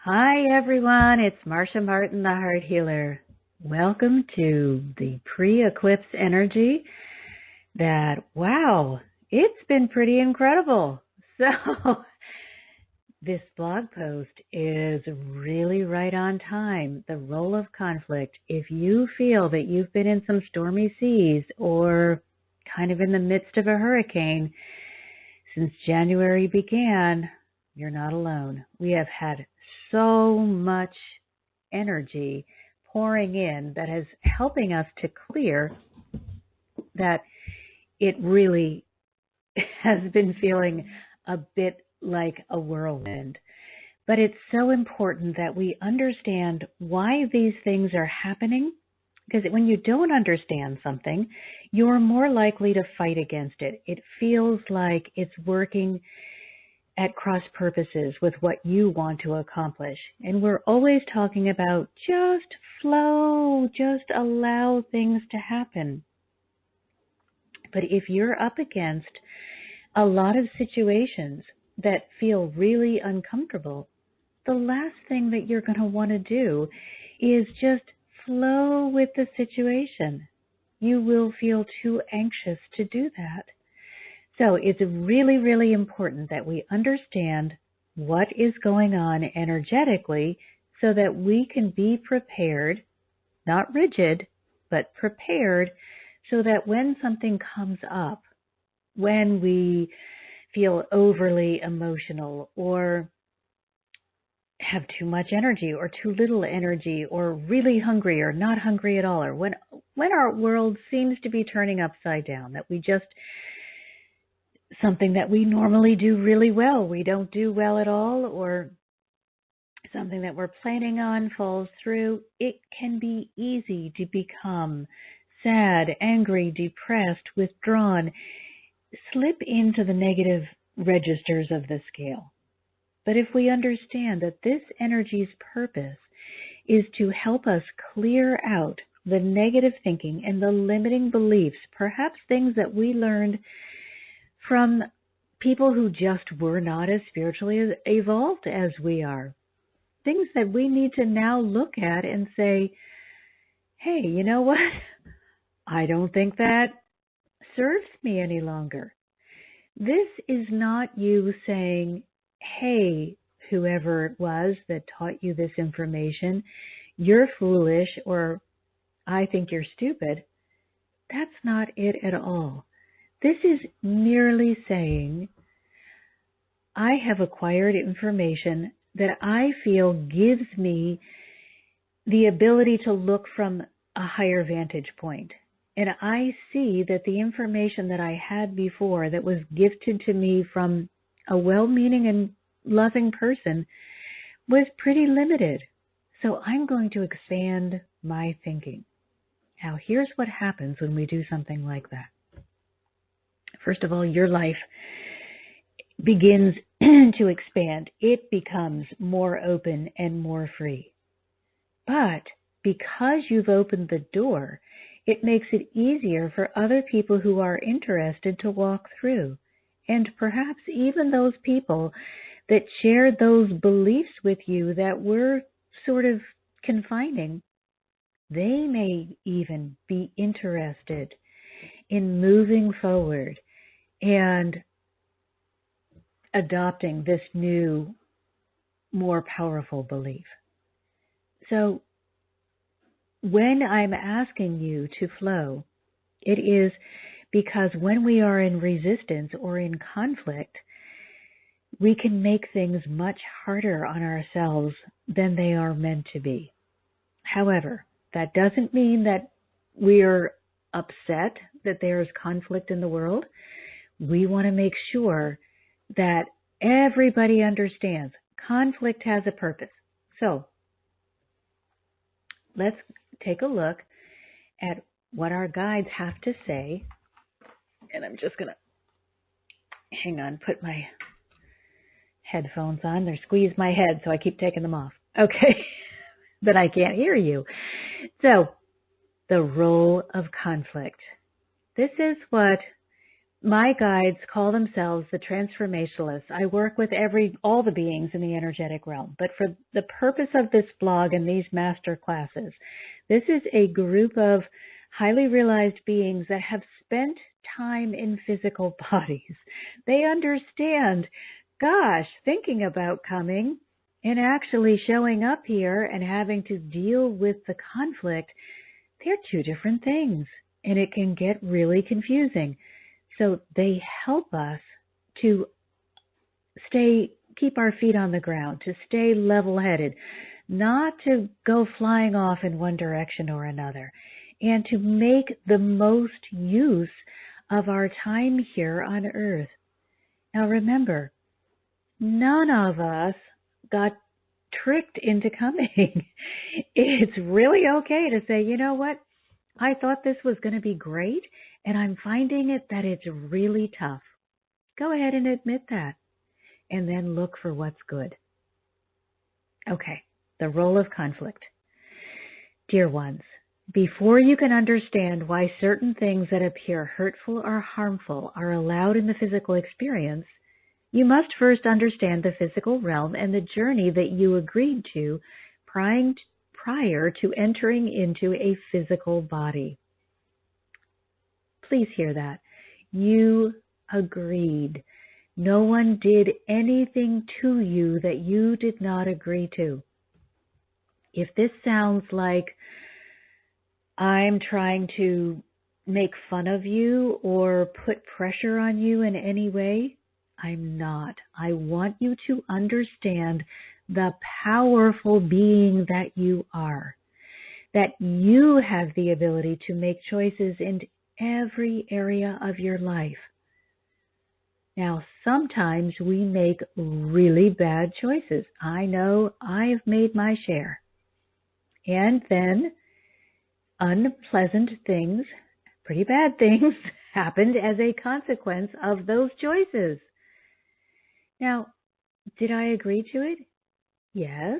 Hi everyone, it's Marcia Martin, the Heart Healer. Welcome to the pre-eclipse energy that, wow, it's been pretty incredible. So this blog post is really right on time. The role of conflict. If you feel that you've been in some stormy seas or kind of in the midst of a hurricane since January began, you're not alone. We have had so much energy pouring in that is helping us to clear that it really has been feeling a bit like a whirlwind. But it's so important that we understand why these things are happening, because when you don't understand something, you're more likely to fight against it. It feels like it's working at cross purposes with what you want to accomplish. And we're always talking about just flow, just allow things to happen. But if you're up against a lot of situations that feel really uncomfortable, the last thing that you're going to want to do is just flow with the situation. You will feel too anxious to do that. So it's really, really important that we understand what is going on energetically so that we can be prepared, not rigid, but prepared, so that when something comes up, when we feel overly emotional or have too much energy or too little energy or really hungry or not hungry at all, or when our world seems to be turning upside down, that we just something that we normally do really well, we don't do well at all, or something that we're planning on falls through, it can be easy to become sad, angry, depressed, withdrawn, slip into the negative registers of the scale. But if we understand that this energy's purpose is to help us clear out the negative thinking and the limiting beliefs, perhaps things that we learned from people who just were not as spiritually evolved as we are. Things that we need to now look at and say, hey, you know what? I don't think that serves me any longer. This is not you saying, hey, whoever it was that taught you this information, you're foolish or I think you're stupid. That's not it at all. This is merely saying, I have acquired information that I feel gives me the ability to look from a higher vantage point. And I see that the information that I had before that was gifted to me from a well-meaning and loving person was pretty limited. So I'm going to expand my thinking. Now, here's what happens when we do something like that. First of all, your life begins to expand. It becomes more open and more free. But because you've opened the door, it makes it easier for other people who are interested to walk through. And perhaps even those people that shared those beliefs with you that were sort of confining, they may even be interested in moving forward and adopting this new, more powerful belief. So when I'm asking you to flow, it is because when we are in resistance or in conflict, we can make things much harder on ourselves than they are meant to be. However, that doesn't mean that we're upset that there's conflict in the world. We want to make sure that everybody understands conflict has a purpose. So let's take a look at what our guides have to say. And I'm just going to, hang on, put my headphones on. They're squeezed my head, so I keep taking them off. Okay, but I can't hear you. So, the role of conflict. This is what My guides call themselves the transformationalists. I work with all the beings in the energetic realm, but for the purpose of this blog and these master classes, this is a group of highly realized beings that have spent time in physical bodies. They understand, gosh, thinking about coming and actually showing up here and having to deal with the conflict, they're two different things, and it can get really confusing. So they help us to keep our feet on the ground, to stay level-headed, not to go flying off in one direction or another, and to make the most use of our time here on Earth. Now remember, none of us got tricked into coming. It's really okay to say, you know what? I thought this was going to be great, and I'm finding that it's really tough. Go ahead and admit that, and then look for what's good. Okay, the role of conflict. Dear ones, before you can understand why certain things that appear hurtful or harmful are allowed in the physical experience, you must first understand the physical realm and the journey that you agreed to prior to entering into a physical body. Please hear that. You agreed. No one did anything to you that you did not agree to. If this sounds like I'm trying to make fun of you or put pressure on you in any way, I'm not. I want you to understand the powerful being that you are, that you have the ability to make choices in every area of your life. Now, sometimes we make really bad choices. I know I've made my share. And then unpleasant things, pretty bad things, happened as a consequence of those choices. Now, did I agree to it? Yes.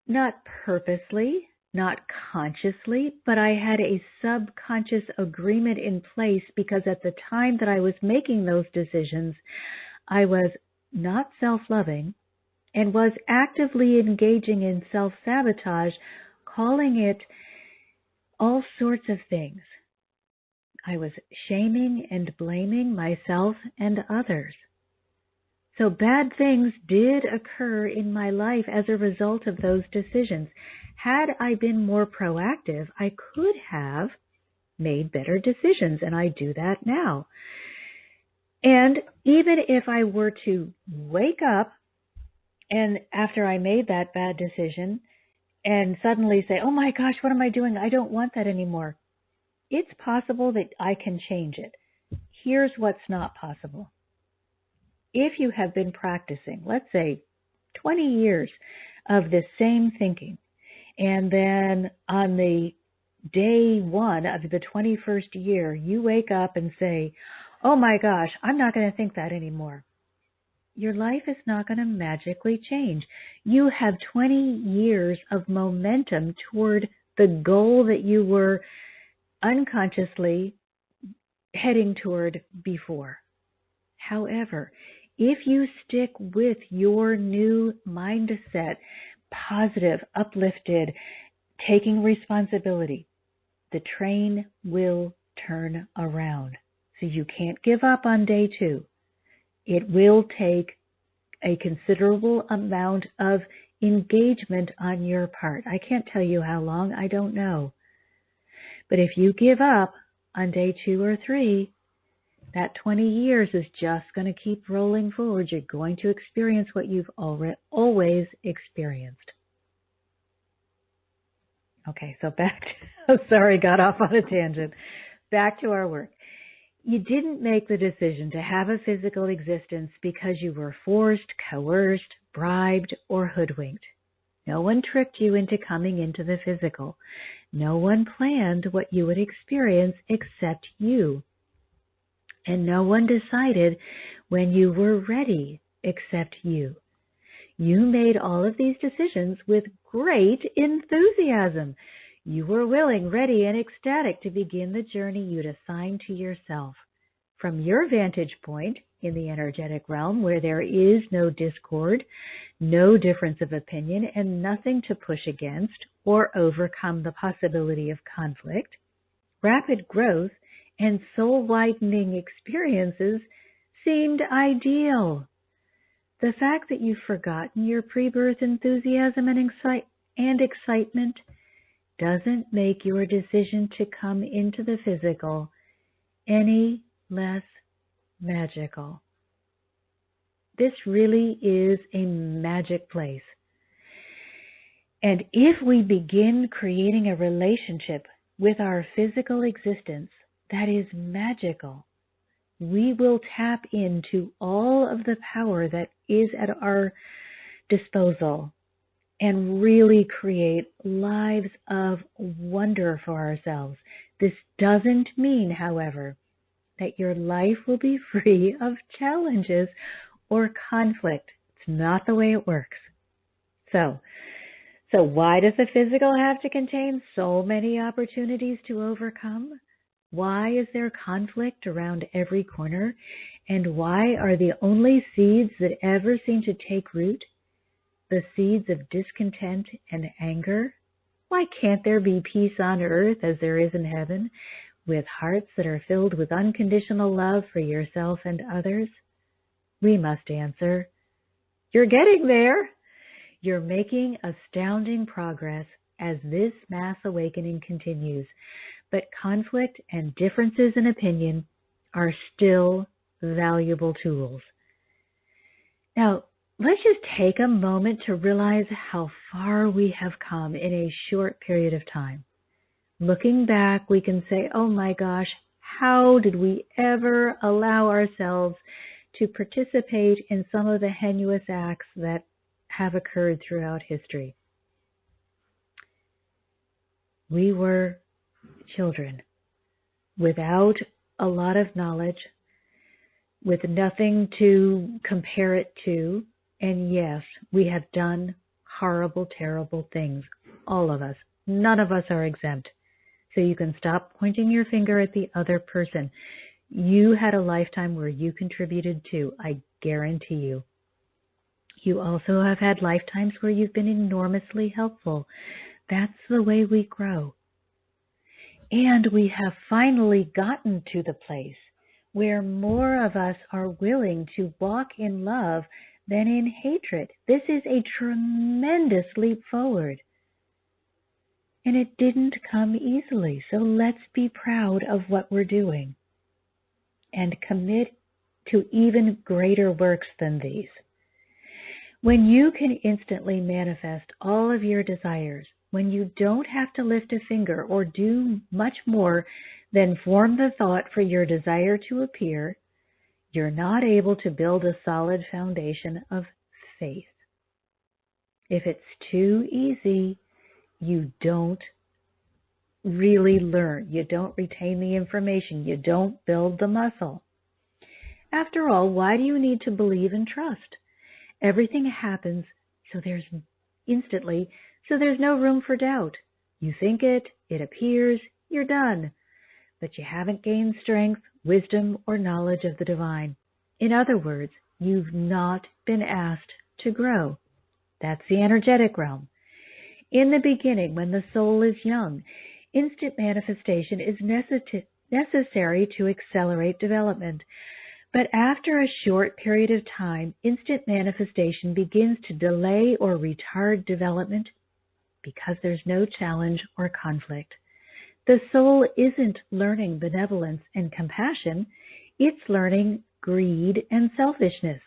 Not purposely, not consciously, but I had a subconscious agreement in place because at the time that I was making those decisions, I was not self-loving and was actively engaging in self-sabotage, calling it all sorts of things. I was shaming and blaming myself and others. So bad things did occur in my life as a result of those decisions. Had I been more proactive, I could have made better decisions, and I do that now. And even if I were to wake up and after I made that bad decision and suddenly say, oh my gosh, what am I doing? I don't want that anymore. It's possible that I can change it. Here's what's not possible. If you have been practicing, let's say 20 years of the same thinking, and then on the day one of the 21st year, you wake up and say, oh my gosh, I'm not going to think that anymore. Your life is not going to magically change. You have 20 years of momentum toward the goal that you were unconsciously heading toward before. However, if you stick with your new mindset, positive, uplifted, taking responsibility, the train will turn around. So you can't give up on day two. It will take a considerable amount of engagement on your part. I can't tell you how long, I don't know. But if you give up on day 2 or 3, that 20 years is just going to keep rolling forward. You're going to experience what you've always experienced. Okay, so back to, sorry, got off on a tangent. Back to our work. You didn't make the decision to have a physical existence because you were forced, coerced, bribed, or hoodwinked. No one tricked you into coming into the physical. No one planned what you would experience except you. And no one decided when you were ready except you. You made all of these decisions with great enthusiasm. You were willing, ready, and ecstatic to begin the journey you'd assigned to yourself. from your vantage point in the energetic realm where there is no discord, no difference of opinion, and nothing to push against or overcome the possibility of conflict, rapid growth and soul-widening experiences seemed ideal. The fact that you've forgotten your pre-birth enthusiasm and excitement doesn't make your decision to come into the physical any less magical. This really is a magic place. And if we begin creating a relationship with our physical existence that is magical, we will tap into all of the power that is at our disposal and really create lives of wonder for ourselves. This doesn't mean, however, that your life will be free of challenges or conflict. It's not the way it works. So why does the physical have to contain so many opportunities to overcome? Why is there conflict around every corner? And why are the only seeds that ever seem to take root the seeds of discontent and anger? Why can't there be peace on earth as there is in heaven, with hearts that are filled with unconditional love for yourself and others? We must answer, you're getting there. You're making astounding progress as this mass awakening continues, but conflict and differences in opinion are still valuable tools. Now, let's just take a moment to realize how far we have come in a short period of time. Looking back, we can say, oh my gosh, how did we ever allow ourselves to participate in some of the heinous acts that have occurred throughout history? We were children without a lot of knowledge, with nothing to compare it to, and yes, we have done horrible, terrible things, all of us. None of us are exempt. So you can stop pointing your finger at the other person. You had a lifetime where you contributed too, I guarantee you. You also have had lifetimes where you've been enormously helpful. That's the way we grow. And we have finally gotten to the place where more of us are willing to walk in love than in hatred. This is a tremendous leap forward. And it didn't come easily, so let's be proud of what we're doing and commit to even greater works than these. When you can instantly manifest all of your desires, when you don't have to lift a finger or do much more than form the thought for your desire to appear, you're not able to build a solid foundation of faith. If it's too easy, you don't really learn. You don't retain the information. You don't build the muscle. After all, why do you need to believe and trust? Everything happens so there's no room for doubt. You think it appears, you're done. But you haven't gained strength, wisdom, or knowledge of the divine. In other words, you've not been asked to grow. That's the energetic realm. In the beginning, when the soul is young, instant manifestation is necessary to accelerate development. But after a short period of time, instant manifestation begins to delay or retard development because there's no challenge or conflict. The soul isn't learning benevolence and compassion, it's learning greed and selfishness.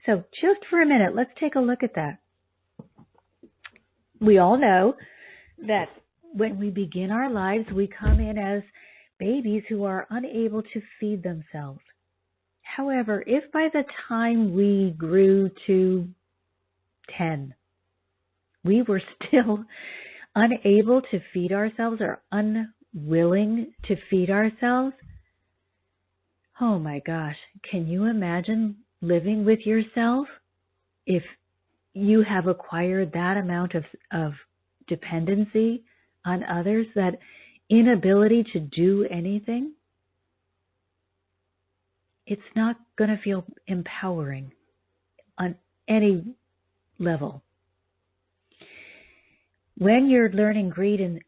So just for a minute, let's take a look at that. We all know that when we begin our lives, we come in as babies who are unable to feed themselves. However, if by the time we grew to 10, we were still unable to feed ourselves or unwilling to feed ourselves, oh my gosh, can you imagine living with yourself if you have acquired that amount of dependency on others, that inability to do anything? it's not going to feel empowering on any level. When you're learning greed and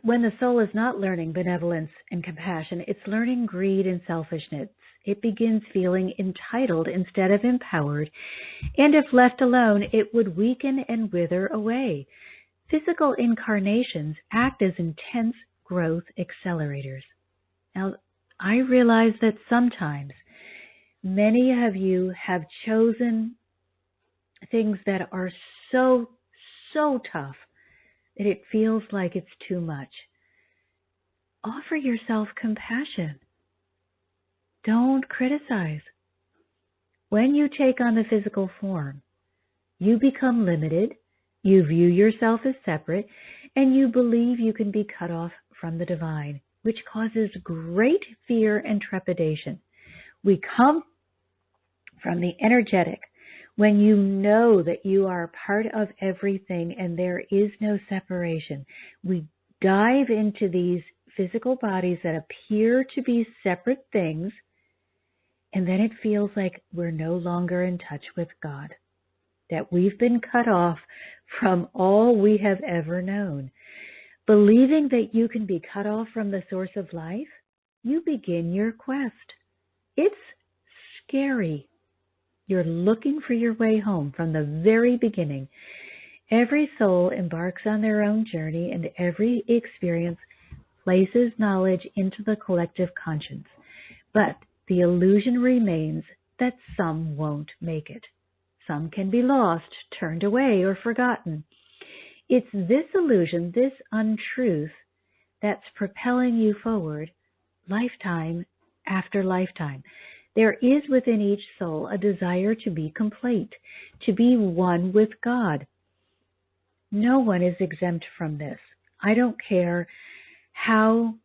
when the soul is not learning benevolence and compassion, it's learning greed and selfishness. It begins feeling entitled instead of empowered, and if left alone, it would weaken and wither away. Physical incarnations act as intense growth accelerators. Now, I realize that sometimes many of you have chosen things that are so tough that it feels like it's too much. Offer yourself compassion. Don't criticize. When you take on the physical form, you become limited, you view yourself as separate, and you believe you can be cut off from the divine, which causes great fear and trepidation. We come from the energetic. When you know that you are part of everything and there is no separation, we dive into these physical bodies that appear to be separate things, and then it feels like we're no longer in touch with God, that we've been cut off from all we have ever known. Believing that you can be cut off from the source of life, you begin your quest. It's scary. You're looking for your way home from the very beginning. Every soul embarks on their own journey, and every experience places knowledge into the collective conscience. But the illusion remains that some won't make it. Some can be lost, turned away, or forgotten. It's this illusion, this untruth, that's propelling you forward lifetime after lifetime. There is within each soul a desire to be complete, to be one with God. No one is exempt from this. I don't care how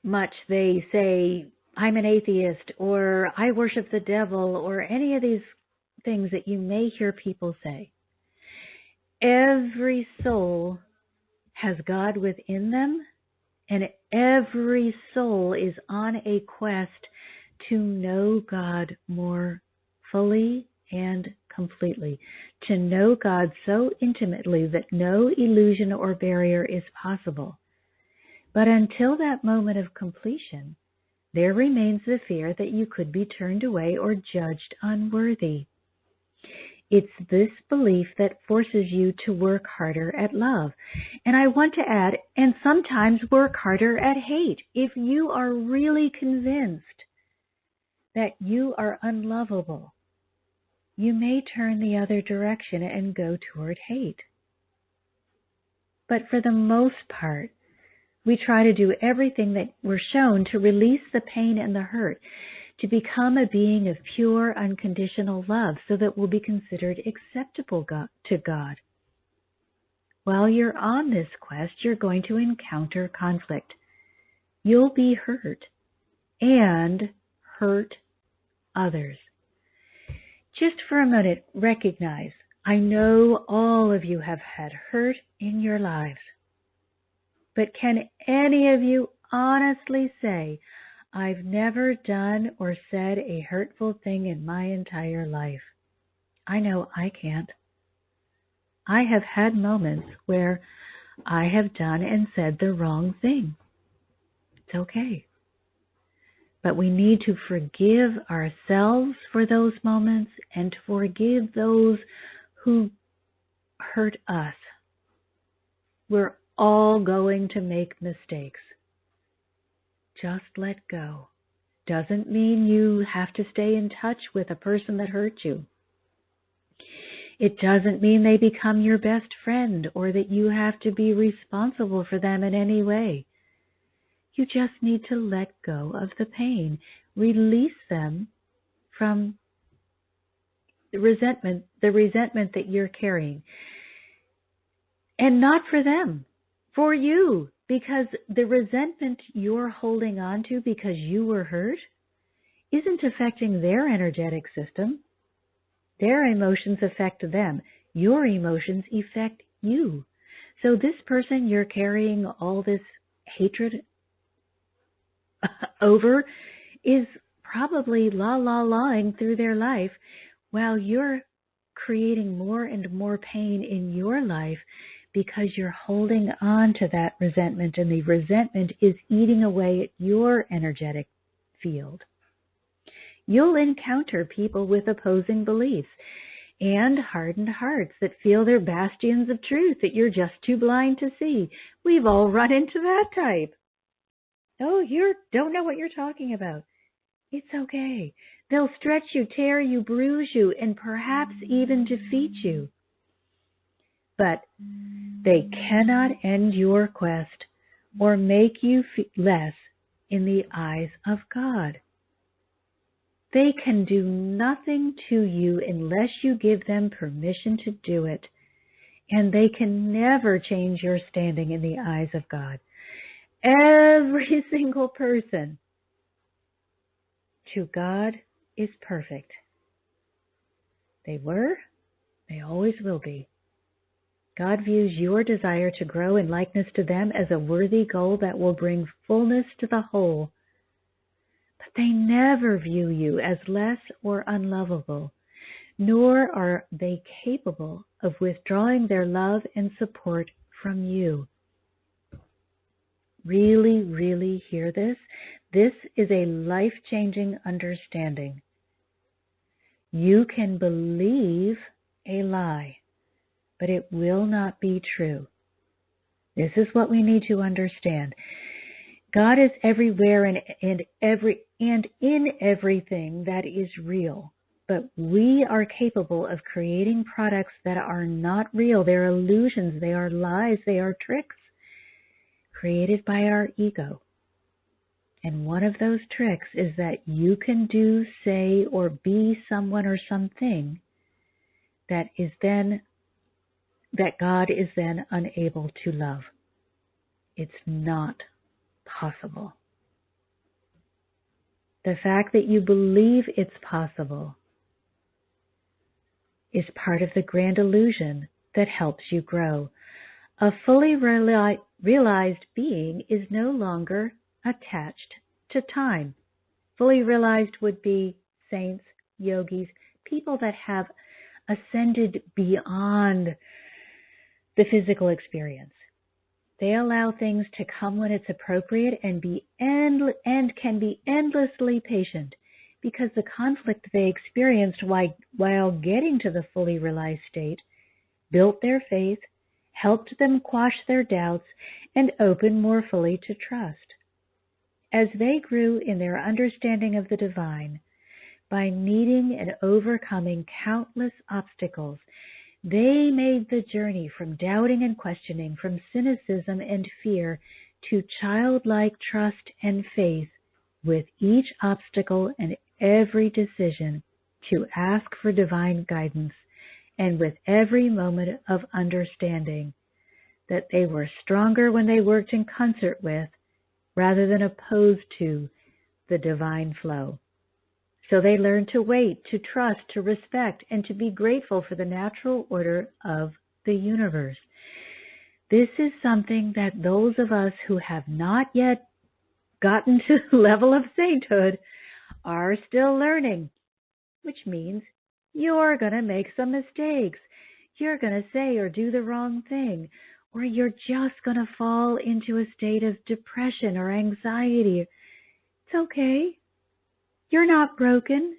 much they say, I'm an atheist, or I worship the devil, or any of these things that you may hear people say. Every soul has God within them, and every soul is on a quest to know God more fully and completely, to know God so intimately that no illusion or barrier is possible. But until that moment of completion, there remains the fear that you could be turned away or judged unworthy. It's this belief that forces you to work harder at love. And I want to add, and sometimes work harder at hate. If you are really convinced that you are unlovable, you may turn the other direction and go toward hate. But for the most part, we try to do everything that we're shown to release the pain and the hurt, to become a being of pure, unconditional love so that we'll be considered acceptable to God. While you're on this quest, you're going to encounter conflict. You'll be hurt and hurt others. Just for a minute, recognize, I know all of you have had hurt in your lives. But can any of you honestly say, I've never done or said a hurtful thing in my entire life? I know I can't. I have had moments where I have done and said the wrong thing. It's okay. But we need to forgive ourselves for those moments and to forgive those who hurt us. We're all going to make mistakes. Just let go. Doesn't mean you have to stay in touch with a person that hurt you. It doesn't mean they become your best friend or that you have to be responsible for them in any way. You just need to let go of the pain. Release them from the resentment that you're carrying. And not for them, for you. Because the resentment you're holding on to because you were hurt isn't affecting their energetic system. Their emotions affect them. Your emotions affect you. So this person you're carrying all this hatred over is probably la-la-laing through their life while you're creating more and more pain in your life because you're holding on to that resentment, and the resentment is eating away at your energetic field. You'll encounter people with opposing beliefs and hardened hearts that feel they're bastions of truth that you're just too blind to see. We've all run into that type. Oh, you don't know what you're talking about. It's okay. They'll stretch you, tear you, bruise you, and perhaps even defeat you. But they cannot end your quest or make you less in the eyes of God. They can do nothing to you unless you give them permission to do it, and they can never change your standing in the eyes of God. Every single person to God is perfect. They were, they always will be. God views your desire to grow in likeness to them as a worthy goal that will bring fullness to the whole. But they never view you as less or unlovable, nor are they capable of withdrawing their love and support from you. Really, really hear this? This is a life-changing understanding. You can believe a lie, but it will not be true. This is what we need to understand. God is everywhere and in everything that is real, but we are capable of creating products that are not real. They're illusions, they are lies, they are tricks created by our ego. And one of those tricks is that you can do, say, or be someone or something that God is then unable to love. It's not possible. The fact that you believe it's possible is part of the grand illusion that helps you grow. A fully realized being is no longer attached to time. Fully realized would be saints, yogis, people that have ascended beyond the physical experience. They allow things to come when it's appropriate and can be endlessly patient because the conflict they experienced while getting to the fully realized state built their faith, helped them quash their doubts, and open more fully to trust. As they grew in their understanding of the divine, by meeting and overcoming countless obstacles, they made the journey from doubting and questioning, from cynicism and fear, to childlike trust and faith with each obstacle and every decision to ask for divine guidance, and with every moment of understanding that they were stronger when they worked in concert with, rather than opposed to, the divine flow. So they learned to wait, to trust, to respect, and to be grateful for the natural order of the universe. This is something that those of us who have not yet gotten to the level of sainthood are still learning, which means you're going to make some mistakes. You're going to say or do the wrong thing, or you're just going to fall into a state of depression or anxiety. It's okay. You're not broken.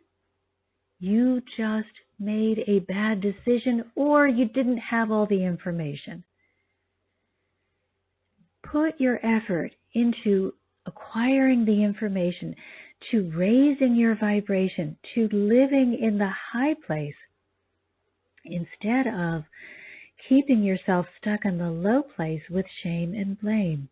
You just made a bad decision, or you didn't have all the information. Put your effort into acquiring the information, to raising your vibration, to living in the high place, instead of keeping yourself stuck in the low place with shame and blame.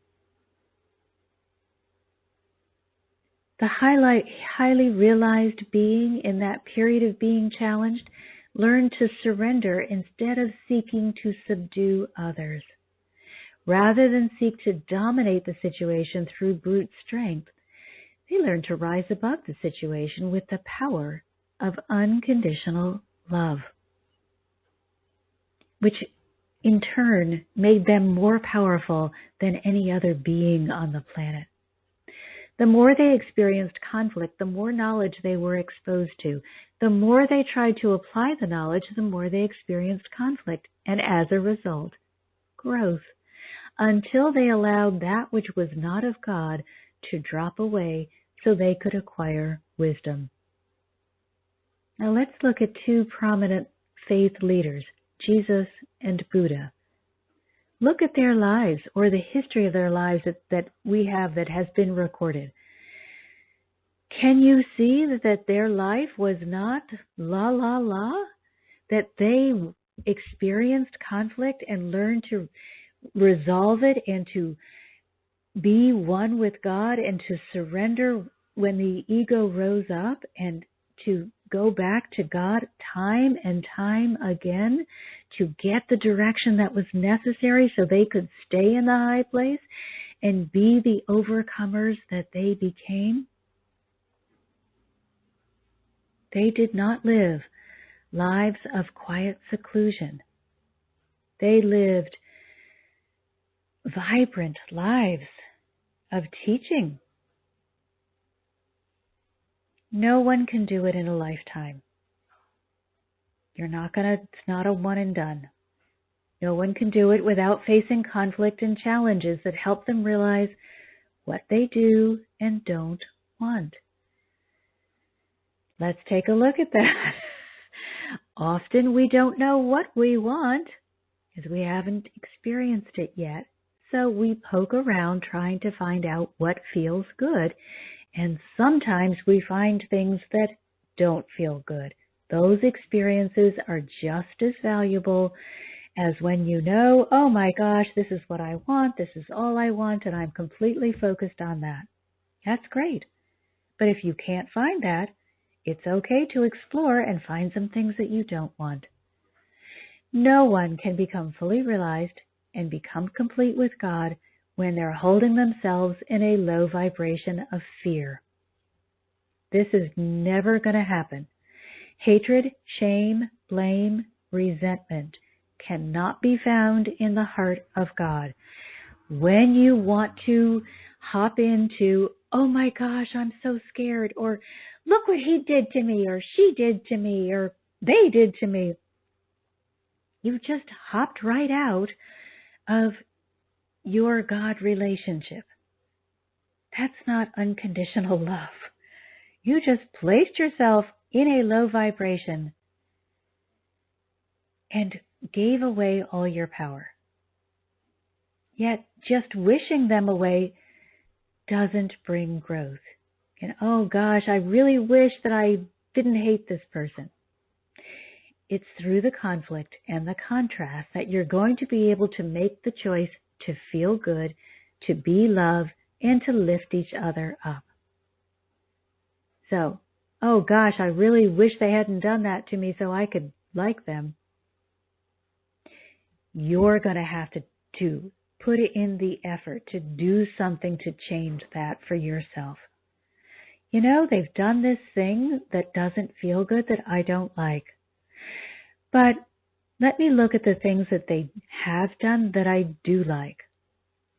The highly realized being in that period of being challenged learned to surrender instead of seeking to subdue others. Rather than seek to dominate the situation through brute strength, they learned to rise above the situation with the power of unconditional love, which in turn made them more powerful than any other being on the planet. The more they experienced conflict, the more knowledge they were exposed to. The more they tried to apply the knowledge, the more they experienced conflict, and as a result, growth, until they allowed that which was not of God to drop away so they could acquire wisdom. Now let's look at two prominent faith leaders, Jesus and Buddha. Look at their lives, or the history of their lives that we have that has been recorded. Can you see that their life was not la la la? That they experienced conflict and learned to resolve it and to be one with God and to surrender when the ego rose up and to go back to God time and time again to get the direction that was necessary so they could stay in the high place and be the overcomers that they became. They did not live lives of quiet seclusion. They lived vibrant lives of teaching. No one can do it in a lifetime. It's not a one and done. No one can do it without facing conflict and challenges that help them realize what they do and don't want. Let's take a look at that. Often we don't know what we want because we haven't experienced it yet. So we poke around trying to find out what feels good. And sometimes we find things that don't feel good. Those experiences are just as valuable as when you know, oh my gosh, this is what I want, this is all I want, and I'm completely focused on that. That's great. But if you can't find that, it's okay to explore and find some things that you don't want. No one can become fully realized and become complete with God when they're holding themselves in a low vibration of fear. This is never going to happen. Hatred, shame, blame, resentment cannot be found in the heart of God. When you want to hop into, oh my gosh, I'm so scared, or look what he did to me, or she did to me, or they did to me, you just hopped right out of your God relationship. That's not unconditional love. You just placed yourself in a low vibration and gave away all your power. Yet just wishing them away doesn't bring growth. And oh gosh, I really wish that I didn't hate this person. It's through the conflict and the contrast that you're going to be able to make the choice to feel good, to be love, and to lift each other up. So, oh gosh, I really wish they hadn't done that to me so I could like them. You're going to have to put it in the effort to do something to change that for yourself. You know, they've done this thing that doesn't feel good that I don't like. But let me look at the things that they have done that I do like,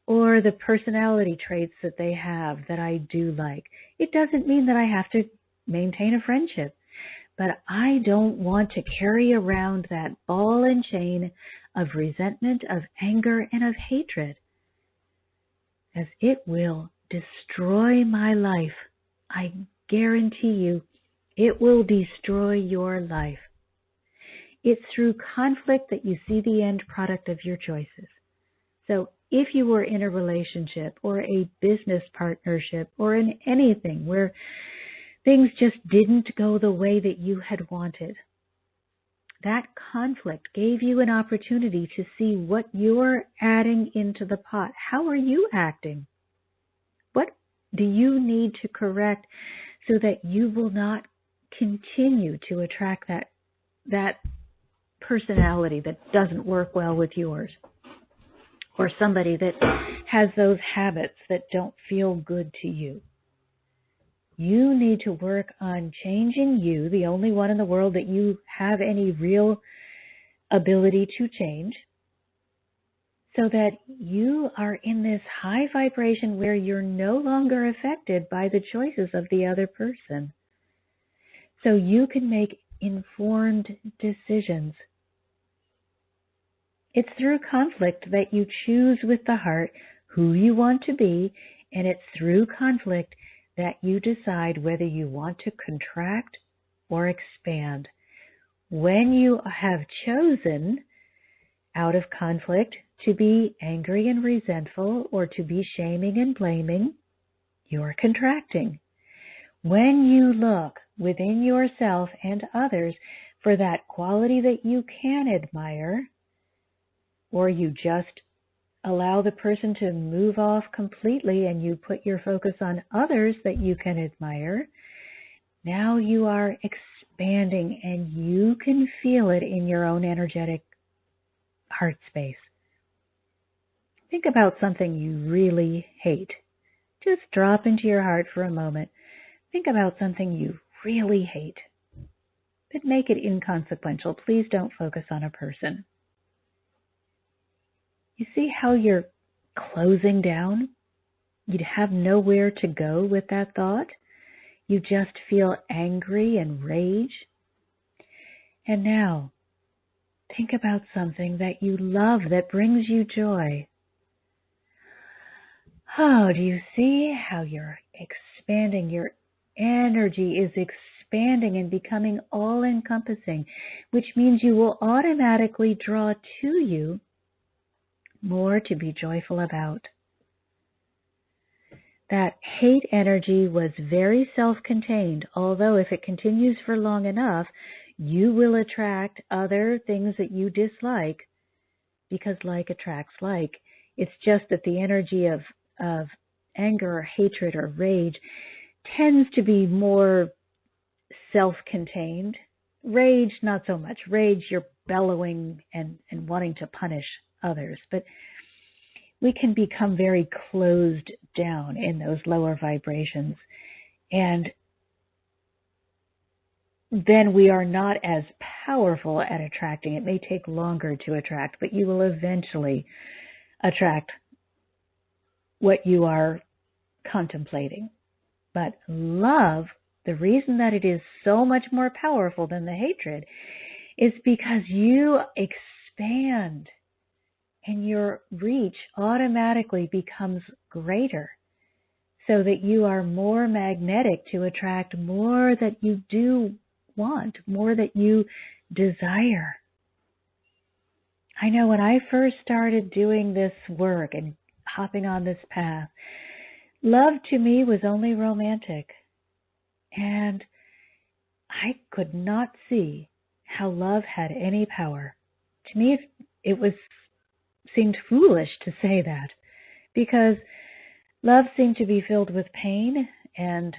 or the personality traits that they have that I do like. It doesn't mean that I have to maintain a friendship, but I don't want to carry around that ball and chain of resentment, of anger, and of hatred, as it will destroy my life. I guarantee you, it will destroy your life. It's through conflict that you see the end product of your choices. So if you were in a relationship or a business partnership or in anything where things just didn't go the way that you had wanted, that conflict gave you an opportunity to see what you're adding into the pot. How are you acting? What do you need to correct so that you will not continue to attract that personality that doesn't work well with yours, or somebody that has those habits that don't feel good to you? You need to work on changing you, the only one in the world that you have any real ability to change, so that you are in this high vibration where you're no longer affected by the choices of the other person. So you can make informed decisions. It's through conflict that you choose with the heart who you want to be, and it's through conflict that you decide whether you want to contract or expand. When you have chosen out of conflict to be angry and resentful or to be shaming and blaming, you're contracting. When you look within yourself and others for that quality that you can admire, or you just allow the person to move off completely and you put your focus on others that you can admire, now you are expanding and you can feel it in your own energetic heart space. Think about something you really hate. Just drop into your heart for a moment. Think about something you really hate, but make it inconsequential. Please don't focus on a person. You see how you're closing down? You'd have nowhere to go with that thought. You just feel angry and rage. And now, think about something that you love, that brings you joy. Oh, do you see how you're expanding? Your energy is expanding and becoming all-encompassing, which means you will automatically draw to you more to be joyful about. That hate energy was very self-contained, although if it continues for long enough, you will attract other things that you dislike, because like attracts like. It's just that the energy of anger or hatred or rage tends to be more self-contained. Rage, not so much. Rage, you're bellowing and wanting to punish others. But we can become very closed down in those lower vibrations. And then we are not as powerful at attracting. It may take longer to attract, but you will eventually attract what you are contemplating. But love, the reason that it is so much more powerful than the hatred is because you expand and your reach automatically becomes greater, so that you are more magnetic to attract more that you do want, more that you desire. I know when I first started doing this work and hopping on this path, love to me was only romantic. And I could not see how love had any power. To me, it seemed foolish to say that, because love seemed to be filled with pain and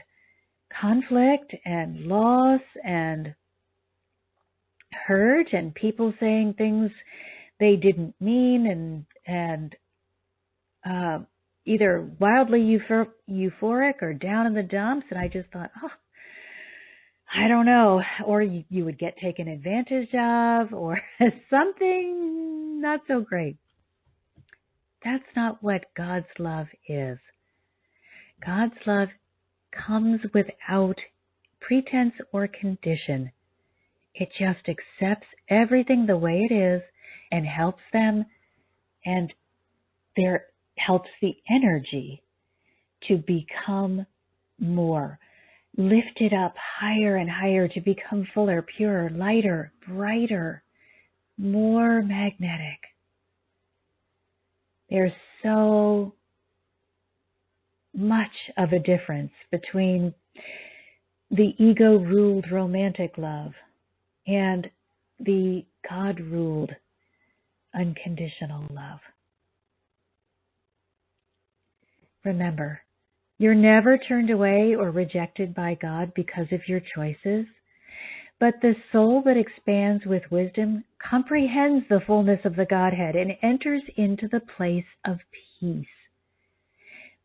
conflict and loss and hurt and people saying things they didn't mean and either wildly euphoric or down in the dumps. And I just thought, I don't know. Or you would get taken advantage of or something not so great. That's not what God's love is. God's love comes without pretense or condition. It just accepts everything the way it is and helps them, and there helps the energy to become more, lifted up higher and higher, to become fuller, purer, lighter, brighter, more magnetic. There's so much of a difference between the ego-ruled romantic love and the God-ruled unconditional love. Remember, you're never turned away or rejected by God because of your choices, but the soul that expands with wisdom comprehends the fullness of the Godhead and enters into the place of peace.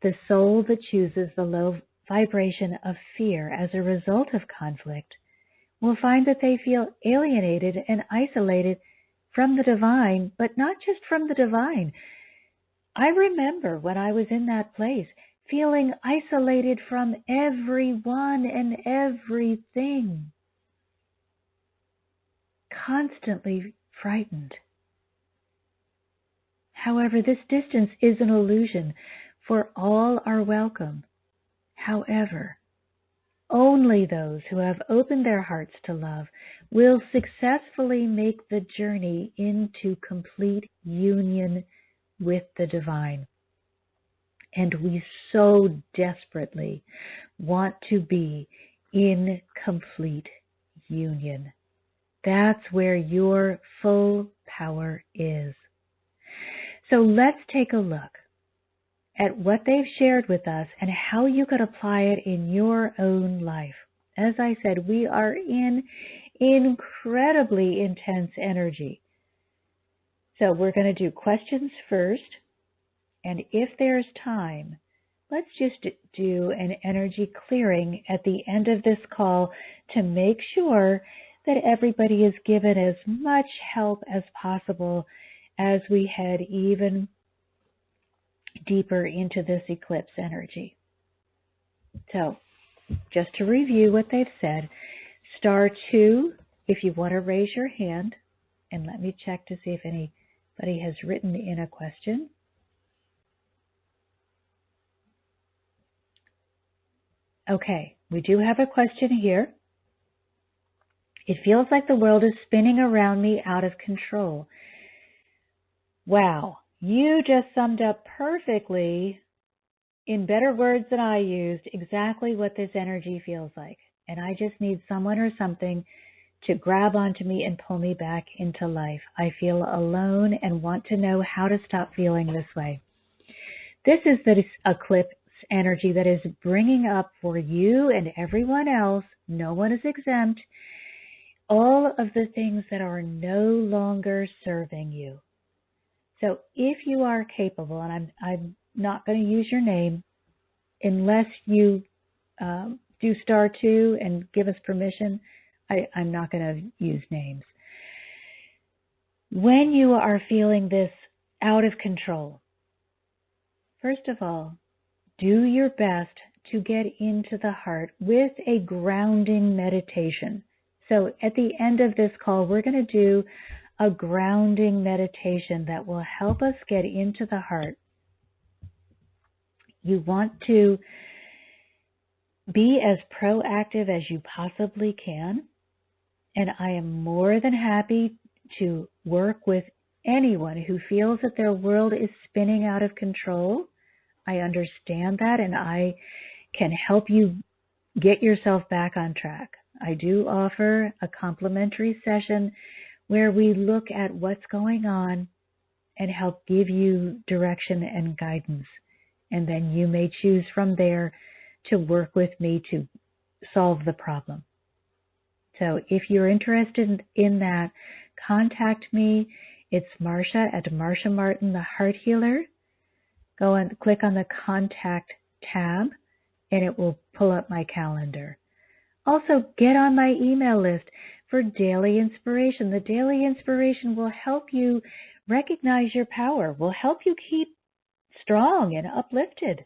The soul that chooses the low vibration of fear as a result of conflict will find that they feel alienated and isolated from the divine, but not just from the divine, I remember when I was in that place, feeling isolated from everyone and everything, constantly frightened. However, this distance is an illusion, for all are welcome. However, only those who have opened their hearts to love will successfully make the journey into complete union with the divine. And we so desperately want to be in complete union. That's where your full power is. So let's take a look at what they've shared with us and how you could apply it in your own life. As I said, we are in incredibly intense energy. So we're going to do questions first. And if there's time, let's just do an energy clearing at the end of this call to make sure that everybody is given as much help as possible as we head even deeper into this eclipse energy. So, just to review what they've said, *2 if you want to raise your hand, and let me check to see if anybody has written in a question. Okay, we do have a question here. It feels like the world is spinning around me out of control. Wow, you just summed up perfectly, in better words than I used, exactly what this energy feels like. And I just need someone or something to grab onto me and pull me back into life. I feel alone and want to know how to stop feeling this way. This is the eclipse energy that is bringing up for you and everyone else, no one is exempt, all of the things that are no longer serving you. So if you are capable, and I'm not going to use your name unless you do *2 and give us permission, I'm not going to use names. When you are feeling this out of control, first of all, do your best to get into the heart with a grounding meditation. So at the end of this call, we're going to do a grounding meditation that will help us get into the heart. You want to be as proactive as you possibly can, and I am more than happy to work with anyone who feels that their world is spinning out of control. I understand that, and I can help you get yourself back on track. I do offer a complimentary session where we look at what's going on and help give you direction and guidance. And then you may choose from there to work with me to solve the problem. So if you're interested in that, contact me. It's Marcia at Marcia Martin, the Heart Healer. Go and click on the Contact tab, and it will pull up my calendar. Also, get on my email list for daily inspiration. The daily inspiration will help you recognize your power, will help you keep strong and uplifted.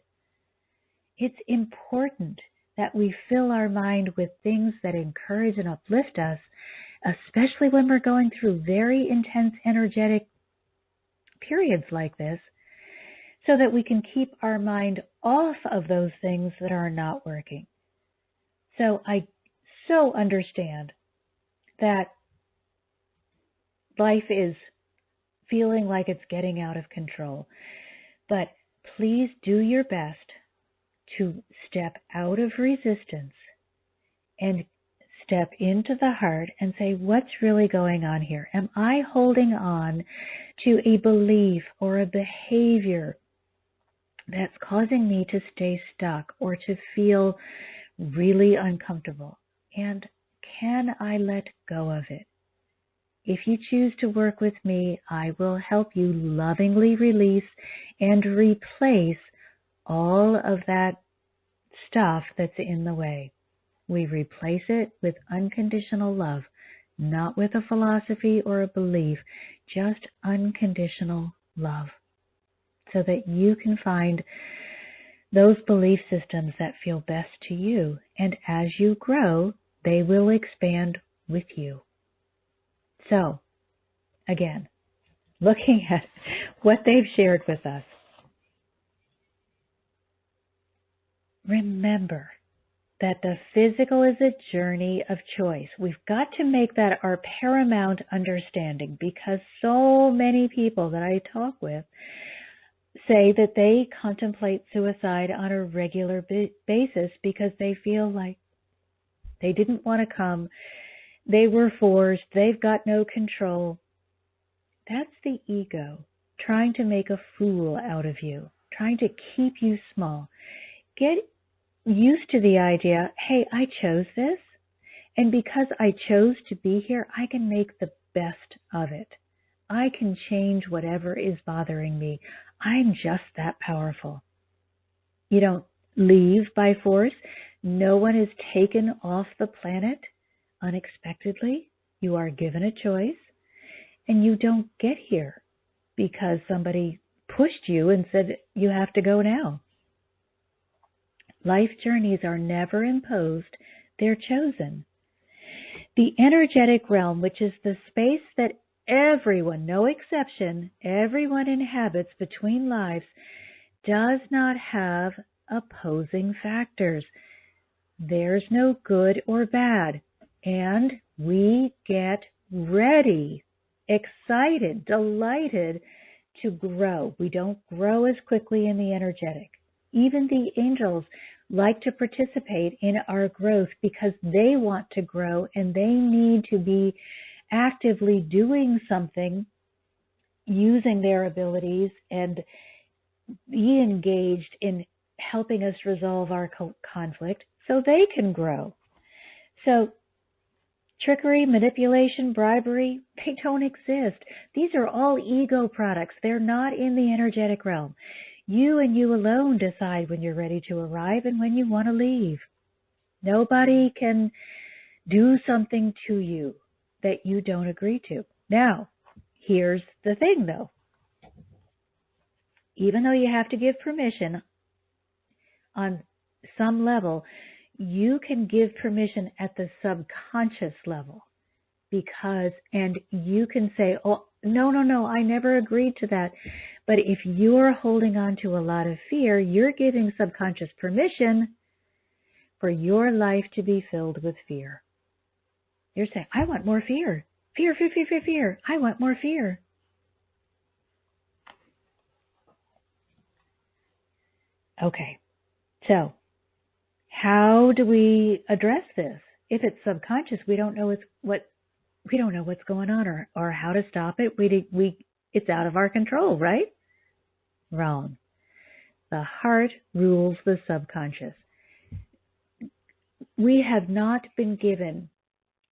It's important that we fill our mind with things that encourage and uplift us, especially when we're going through very intense energetic periods like this, so that we can keep our mind off of those things that are not working. So I so understand that life is feeling like it's getting out of control. But please do your best to step out of resistance and step into the heart and say, what's really going on here? Am I holding on to a belief or a behavior that's causing me to stay stuck or to feel really uncomfortable? And can I let go of it? If you choose to work with me, I will help you lovingly release and replace all of that stuff that's in the way. We replace it with unconditional love, not with a philosophy or a belief, just unconditional love. so that you can find those belief systems that feel best to you. And as you grow, they will expand with you. So, again, looking at what they've shared with us, remember that the physical is a journey of choice. We've got to make that our paramount understanding, because so many people that I talk with say that they contemplate suicide on a regular basis because they feel like they didn't want to come, they were forced, they've got no control. That's the ego trying to make a fool out of you, trying to keep you small. Get used to the idea, hey, I chose this, and because I chose to be here, I can make the best of it. I can change whatever is bothering me. I'm just that powerful. You don't leave by force. No one is taken off the planet unexpectedly. You are given a choice, and you don't get here because somebody pushed you and said you have to go now. Life journeys are never imposed, they're chosen. The energetic realm, which is the space that everyone, no exception, everyone inhabits between lives, does not have opposing factors. There's no good or bad. And we get ready, excited, delighted to grow. We don't grow as quickly in the energetic. Even the angels like to participate in our growth because they want to grow and they need to be actively doing something, using their abilities, and be engaged in helping us resolve our conflict so they can grow. So trickery, manipulation, bribery, they don't exist. These are all ego products. They're not in the energetic realm. You and you alone decide when you're ready to arrive and when you want to leave. Nobody can do something to you that you don't agree to. Now, here's the thing though. Even though you have to give permission on some level, you can give permission at the subconscious level and you can say, oh, no, I never agreed to that. But if you're holding on to a lot of fear, you're giving subconscious permission for your life to be filled with fear. You're saying, I want more fear. Fear. I want more fear. Okay, so how do we address this? If it's subconscious, we don't know what's going on or how to stop it. It's out of our control, right? Wrong. The heart rules the subconscious. We have not been given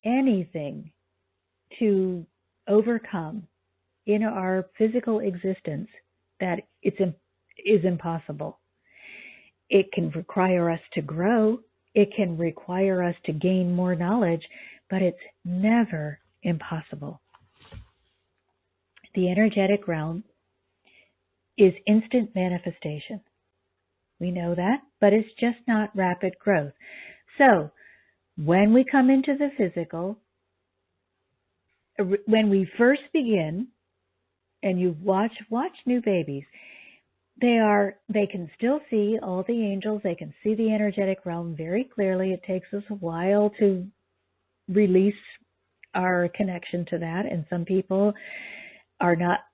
anything to overcome in our physical existence that is impossible. It can require us to grow. It can require us to gain more knowledge, but it's never impossible. The energetic realm is instant manifestation. We know that, but it's just not rapid growth. So, when we come into the physical, when we first begin, and you watch new babies, they can still see all the angels. They can see the energetic realm very clearly. It takes us a while to release our connection to that, and some people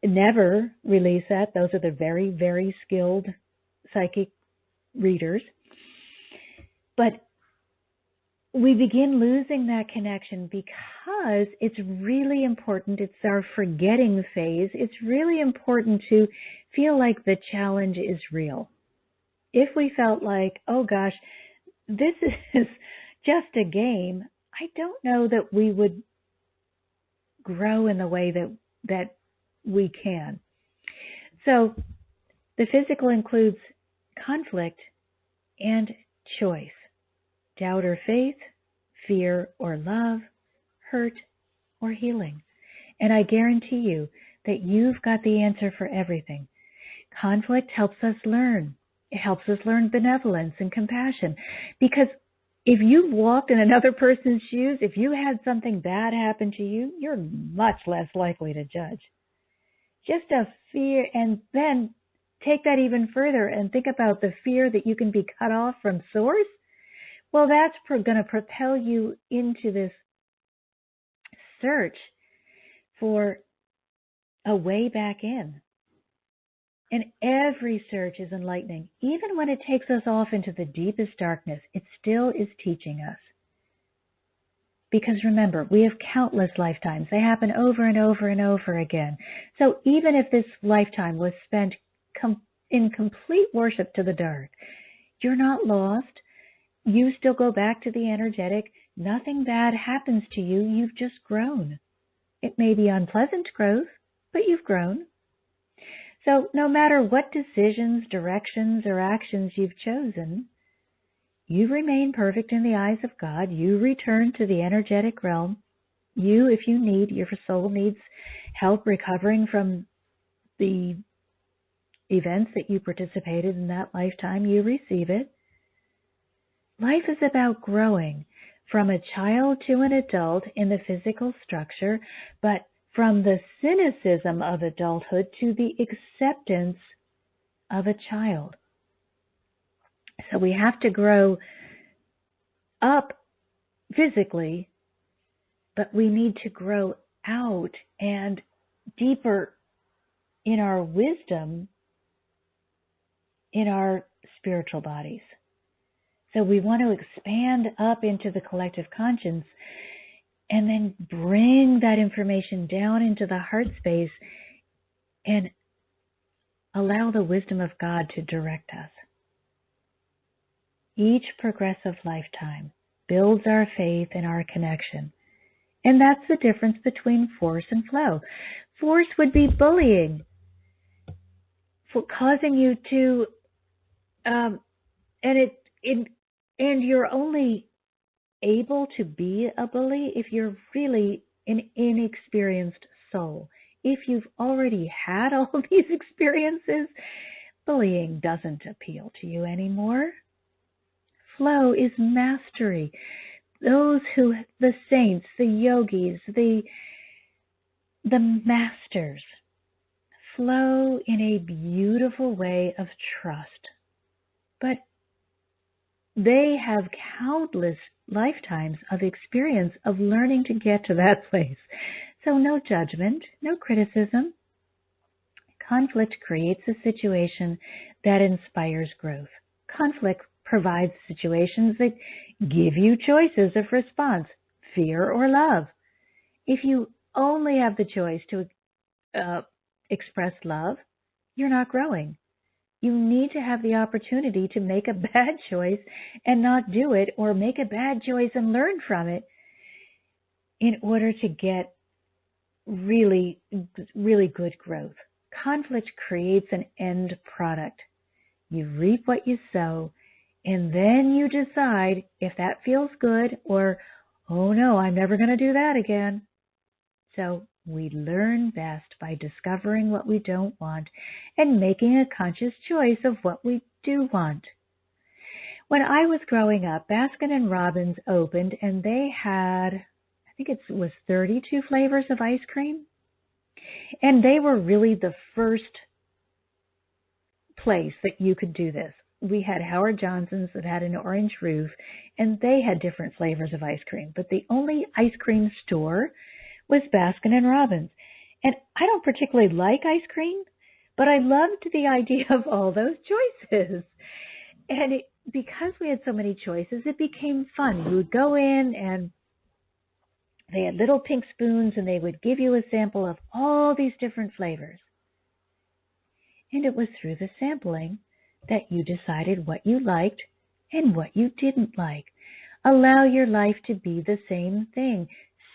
never release that. Those are the very, very skilled psychic readers. But we begin losing that connection because it's really important. It's our forgetting phase. It's really important to feel like the challenge is real. If we felt like, oh gosh, this is just a game, I don't know that we would grow in the way that we can. So the physical includes conflict and choice. Doubt or faith, fear or love, hurt or healing. And I guarantee you that you've got the answer for everything. Conflict helps us learn. It helps us learn benevolence and compassion. Because if you've walked in another person's shoes, if you had something bad happen to you, you're much less likely to judge. Just a fear, and then take that even further and think about the fear that you can be cut off from source. Well, that's going to propel you into this search for a way back in. And every search is enlightening. Even when it takes us off into the deepest darkness, it still is teaching us. Because remember, we have countless lifetimes. They happen over and over and over again. So even if this lifetime was spent in complete worship to the dark, you're not lost. You still go back to the energetic. Nothing bad happens to you. You've just grown. It may be unpleasant growth, but you've grown. So no matter what decisions, directions, or actions you've chosen, you remain perfect in the eyes of God. You return to the energetic realm. You, if you need, your soul needs help recovering from the events that you participated in that lifetime, you receive it. Life is about growing from a child to an adult in the physical structure, but from the cynicism of adulthood to the acceptance of a child. So we have to grow up physically, but we need to grow out and deeper in our wisdom in our spiritual bodies. So we want to expand up into the collective conscience and then bring that information down into the heart space and allow the wisdom of God to direct us. Each progressive lifetime builds our faith and our connection. And that's the difference between force and flow. Force would be bullying, for causing you to, and you're only able to be a bully if you're really an inexperienced soul. If you've already had all of these experiences, bullying doesn't appeal to you anymore. Flow is mastery. The saints, the yogis, the masters flow in a beautiful way of trust. But they have countless lifetimes of experience of learning to get to that place. So no judgment, no criticism. Conflict creates a situation that inspires growth. Conflict provides situations that give you choices of response, fear or love. If you only have the choice to express love, you're not growing. You need to have the opportunity to make a bad choice and not do it, or make a bad choice and learn from it in order to get really, really good growth. Conflict creates an end product. You reap what you sow, and then you decide if that feels good or, oh no, I'm never going to do that again. So we learn best by discovering what we don't want and making a conscious choice of what we do want. When I was growing up, Baskin & Robbins opened, and they had, I think it was 32 flavors of ice cream. And they were really the first place that you could do this. We had Howard Johnson's that had an orange roof, and they had different flavors of ice cream. But the only ice cream store was Baskin & Robbins. And I don't particularly like ice cream, but I loved the idea of all those choices. And because we had so many choices, it became fun. You would go in, and they had little pink spoons, and they would give you a sample of all these different flavors. And it was through the sampling that you decided what you liked and what you didn't like. Allow your life to be the same thing.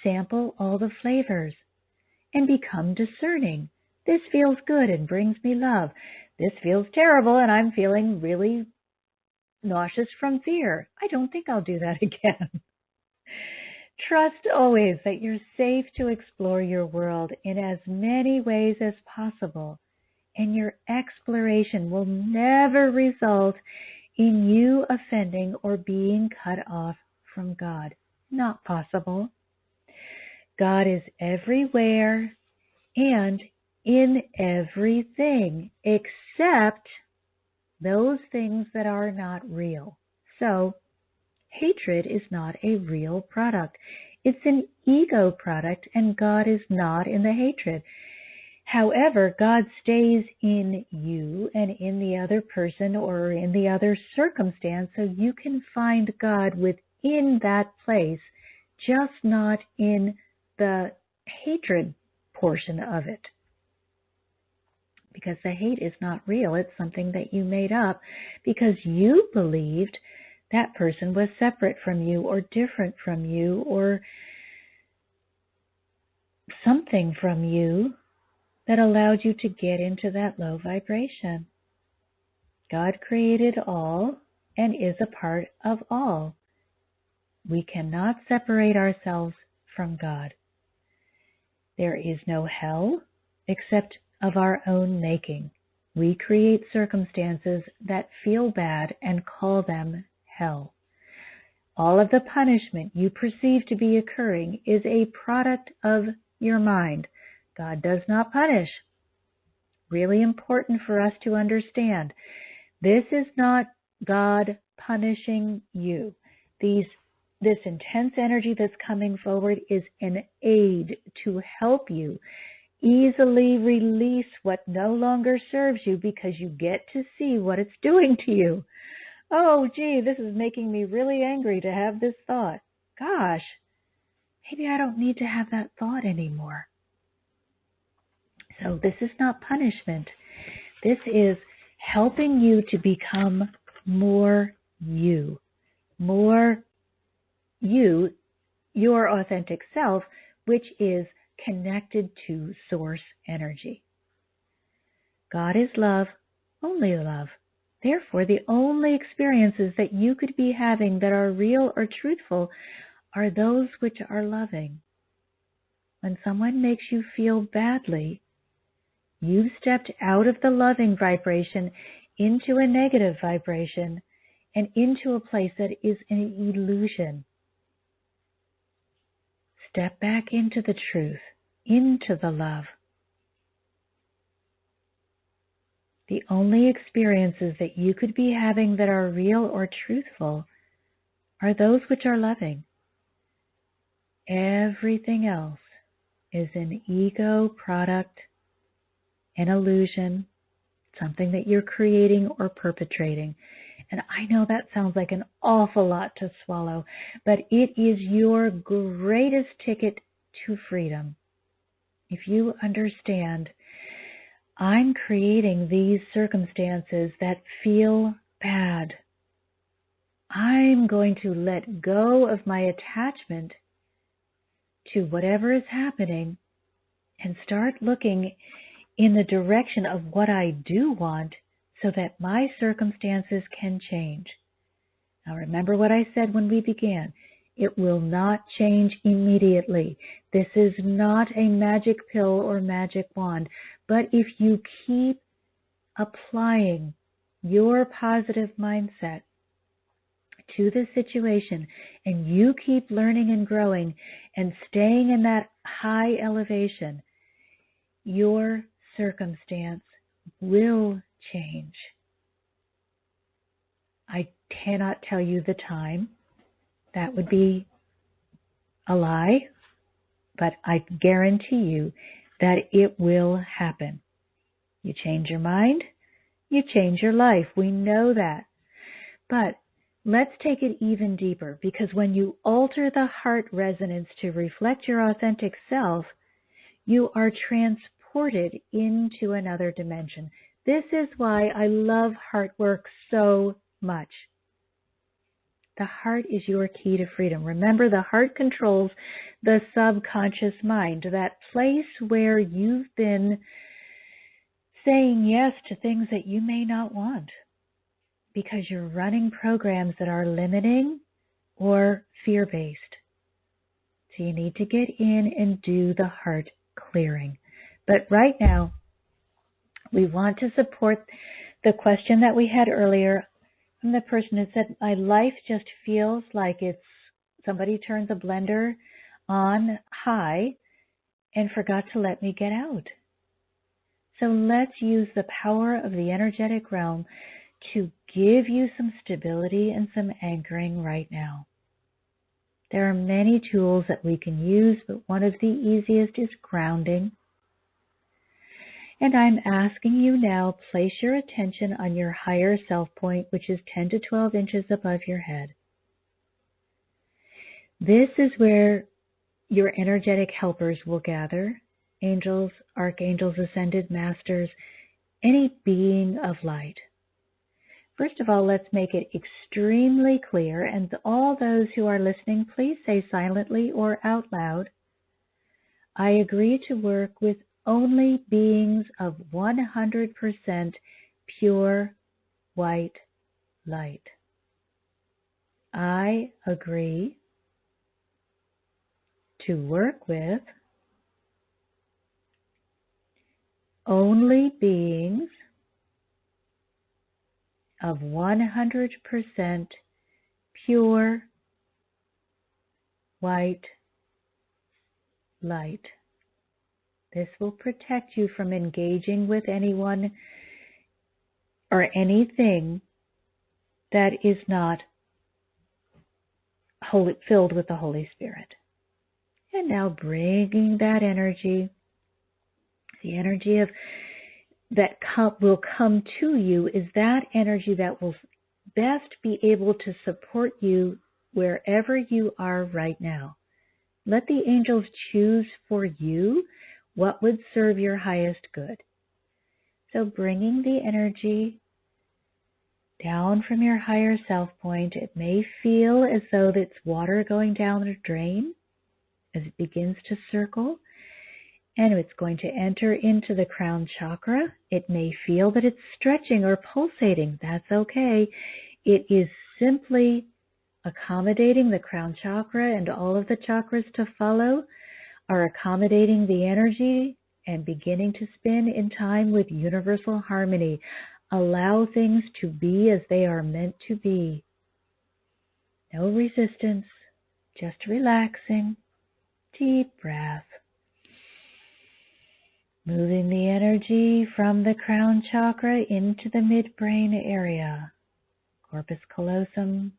Sample all the flavors and become discerning. This feels good and brings me love. This feels terrible and I'm feeling really nauseous from fear. I don't think I'll do that again. Trust always that you're safe to explore your world in as many ways as possible, and your exploration will never result in you offending or being cut off from God. Not possible. God is everywhere and in everything except those things that are not real. So, hatred is not a real product. It's an ego product, and God is not in the hatred. However, God stays in you and in the other person or in the other circumstance, so you can find God within that place, just not in the hatred portion of it. Because the hate is not real. It's something that you made up because you believed that person was separate from you or different from you or something from you that allowed you to get into that low vibration. God created all and is a part of all. We cannot separate ourselves from God. There is no hell except of our own making. We create circumstances that feel bad and call them hell. All of the punishment you perceive to be occurring is a product of your mind. God does not punish. Really important for us to understand. This is not God punishing you. This intense energy that's coming forward is an aid to help you easily release what no longer serves you because you get to see what it's doing to you. Oh, gee, this is making me really angry to have this thought. Gosh, maybe I don't need to have that thought anymore. So this is not punishment. This is helping you to become more you. More you, your authentic self, which is connected to source energy. God is love, only love. Therefore, the only experiences that you could be having that are real or truthful are those which are loving. When someone makes you feel badly, you've stepped out of the loving vibration into a negative vibration and into a place that is an illusion. Step back into the truth, into the love. The only experiences that you could be having that are real or truthful are those which are loving. Everything else is an ego product, an illusion, something that you're creating or perpetrating. And I know that sounds like an awful lot to swallow, but it is your greatest ticket to freedom. If you understand, I'm creating these circumstances that feel bad. I'm going to let go of my attachment to whatever is happening and start looking in the direction of what I do want so that my circumstances can change. Now remember what I said when we began. It will not change immediately. This is not a magic pill or magic wand. But if you keep applying your positive mindset to the situation and you keep learning and growing and staying in that high elevation, your circumstance will change. I cannot tell you the time. That would be a lie, but I guarantee you that it will happen. You change your mind, you change your life. We know that. But let's take it even deeper, because when you alter the heart resonance to reflect your authentic self, you are transported into another dimension. This is why I love heart work so much. The heart is your key to freedom. Remember, the heart controls the subconscious mind, that place where you've been saying yes to things that you may not want because you're running programs that are limiting or fear-based. So you need to get in and do the heart clearing. But right now, We want to support the question that we had earlier from the person who said, my life just feels like it's somebody turned the blender on high and forgot to let me get out. So let's use the power of the energetic realm to give you some stability and some anchoring right now. There are many tools that we can use, but one of the easiest is grounding. And I'm asking you now, place your attention on your higher self point, which is 10 to 12 inches above your head. This is where your energetic helpers will gather, angels, archangels, ascended masters, any being of light. First of all, let's make it extremely clear, and all those who are listening, please say silently or out loud, I agree to work with only beings of 100% pure white light. I agree to work with only beings of 100% pure white light. This will protect you from engaging with anyone or anything that is not filled with the Holy Spirit. And now bringing that energy, the energy of that will come to you is that energy that will best be able to support you wherever you are right now. Let the angels choose for you what would serve your highest good. So bringing the energy down from your higher self point, it may feel as though it's water going down a drain as it begins to circle, and it's going to enter into the crown chakra. It may feel that it's stretching or pulsating. That's okay. It is simply accommodating the crown chakra, and all of the chakras to follow are accommodating the energy and beginning to spin in time with universal harmony. Allow things to be as they are meant to be. No resistance, just relaxing. Deep breath. Moving the energy from the crown chakra into the midbrain area. Corpus callosum,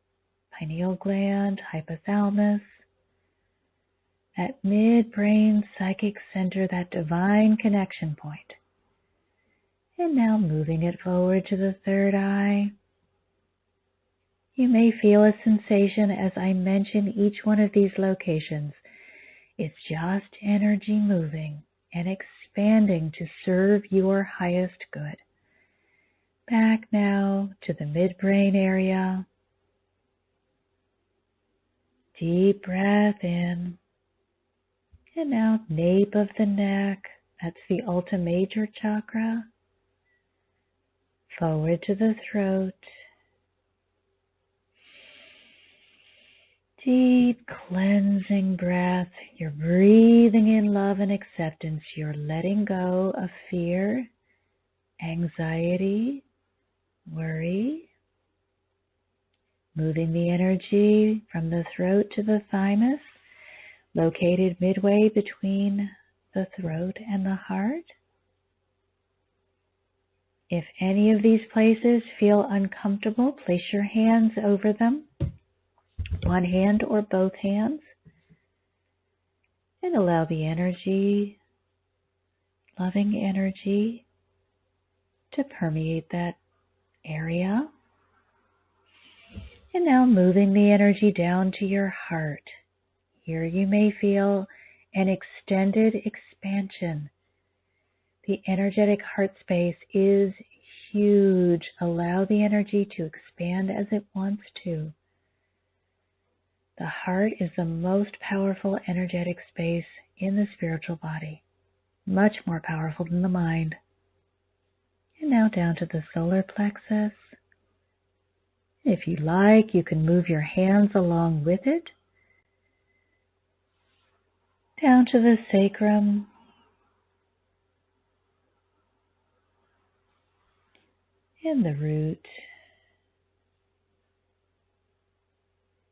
pineal gland, hypothalamus. That midbrain psychic center, that divine connection point. And now moving it forward to the third eye. You may feel a sensation as I mention each one of these locations. It's just energy moving and expanding to serve your highest good. Back now to the midbrain area. Deep breath in. And now nape of the neck. That's the Ultima Major chakra. Forward to the throat. Deep cleansing breath. You're breathing in love and acceptance. You're letting go of fear, anxiety, worry. Moving the energy from the throat to the thymus, located midway between the throat and the heart. If any of these places feel uncomfortable, place your hands over them, one hand or both hands, and allow the energy, loving energy, to permeate that area. And now moving the energy down to your heart. Here you may feel an extended expansion. The energetic heart space is huge. Allow the energy to expand as it wants to. The heart is the most powerful energetic space in the spiritual body, much more powerful than the mind. And now down to the solar plexus. If you like, you can move your hands along with it. Down to the sacrum. and the root.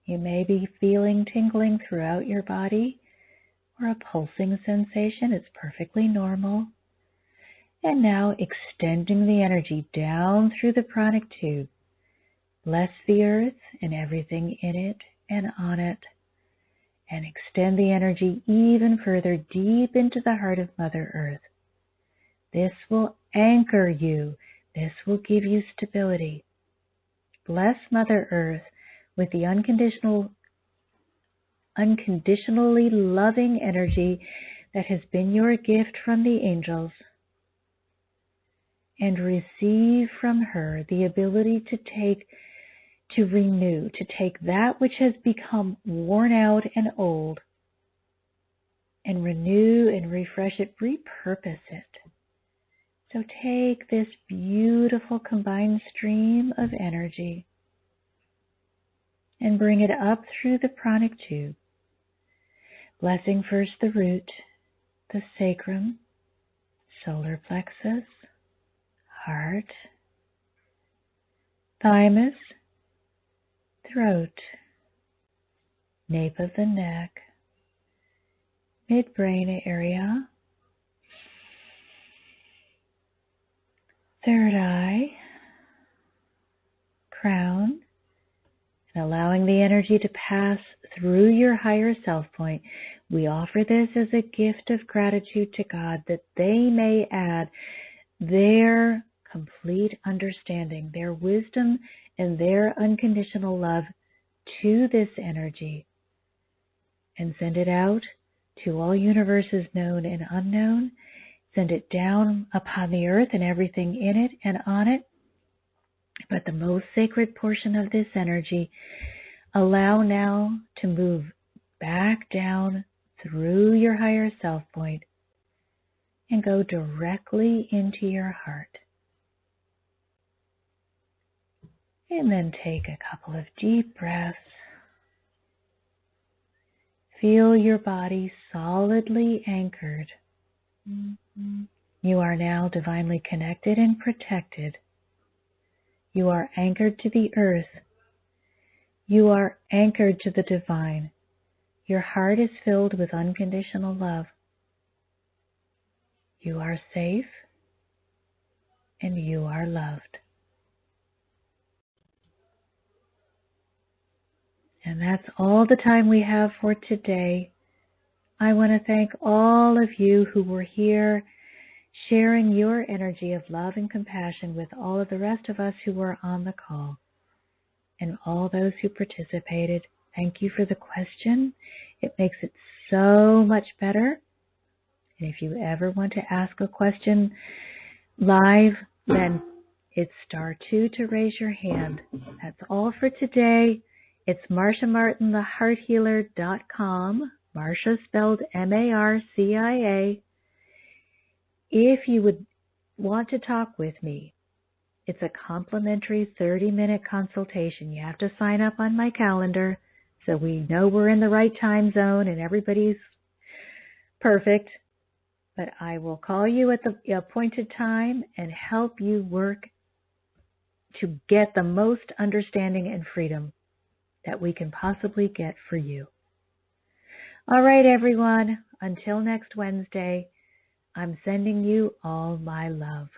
You may be feeling tingling throughout your body or a pulsing sensation. It's perfectly normal. And now extending the energy down through the pranic tube. Bless the earth and everything in it and on it. And extend the energy even further deep into the heart of Mother Earth. This will anchor you. This will give you stability. Bless Mother Earth with the unconditionally loving energy that has been your gift from the angels, and receive from her the ability to renew, to take that which has become worn out and old, and renew and refresh it, repurpose it. So take this beautiful combined stream of energy and bring it up through the pranic tube, blessing first the root, the sacrum, solar plexus, heart, thymus, throat, nape of the neck, midbrain area, third eye, crown, and allowing the energy to pass through your higher self point. We offer this as a gift of gratitude to God that they may add their complete understanding, their wisdom, and their unconditional love to this energy, and send it out to all universes known and unknown. Send it down upon the earth and everything in it and on it. But the most sacred portion of this energy, allow now to move back down through your higher self point and go directly into your heart. And then take a couple of deep breaths. Feel your body solidly anchored. You are now divinely connected and protected. You are anchored to the earth. You are anchored to the divine. Your heart is filled with unconditional love. You are safe and you are loved. And that's all the time we have for today. I want to thank all of you who were here sharing your energy of love and compassion with all of the rest of us who were on the call. And all those who participated, thank you for the question. It makes it so much better. And if you ever want to ask a question live, then it's *2 to raise your hand. That's all for today. It's MarciaMartinTheHeartHealer.com. Marcia spelled Marcia. If you would want to talk with me, it's a complimentary 30-minute consultation. You have to sign up on my calendar so we know we're in the right time zone and everybody's perfect. But I will call you at the appointed time and help you work to get the most understanding and freedom that we can possibly get for you. All right, everyone. Until next Wednesday, I'm sending you all my love.